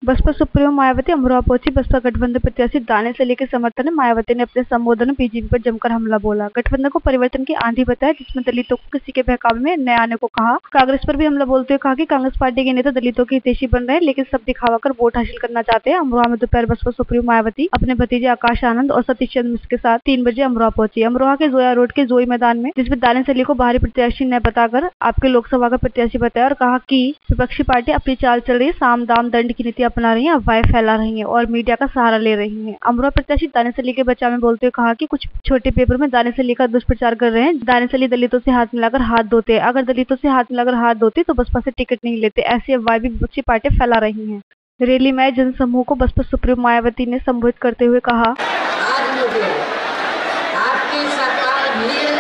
Baspa supremo Mayawati Amroha पहुंची। बसपा गठबंधन प्रत्याशी दानिश अली के समर्थन में मायावती ने अपने संबोधन में बीजेपी पर जमकर हमला बोला। गठबंधन को परिवर्तन की आंधी बताया, जिसमें दलितों को किसी के बहकावे में न आने को कहा। कांग्रेस पर भी हमला बोलते हुए कहा कि कांग्रेस पार्टी के नेता दलितों के हितैषी बन रहे हैं, लेकिन सब दिखावा कर वोट हासिल करना चाहते हैं। अमरोहा में दोपहर बसपा सुप्रीमो मायावती अपने भतीजे आकाश आनंद और सतीश चंद्र मिश्र के साथ 3 बजे अमरोहा पहुंची। अमरोहा के जोया रोड के जोई मैदान में, जिसमें दानिश अली को बाहरी प्रत्याशी न बताकर आपके लोकसभा का प्रत्याशी बताया और कहा कि विपक्षी पार्टी अपनी चाल चल रही है, साम दाम दंड की नीति अपना रही है, अफवाहें फैला रही हैं और मीडिया का सहारा ले रही हैं। अमरोहा प्रत्याशी दानिश अली के बचाव में बोलते हुए कहा कि कुछ छोटे पेपर में दानिश अली का दुष्प्रचार कर रहे हैं। दानिश अली दलितों से हाथ मिलाकर हाथ धोते हैं। अगर दलितों से हाथ मिलाकर हाथ धोते तो बसपा से टिकट नहीं लेते। ऐसी अफवाहें भी विपक्षी पार्टी फैला रही हैं। रैली में जनसमूह को बसपा सुप्रीमो मायावती ने संबोधित करते हुए कहा, आज मुझे आपकी सरकार भीड़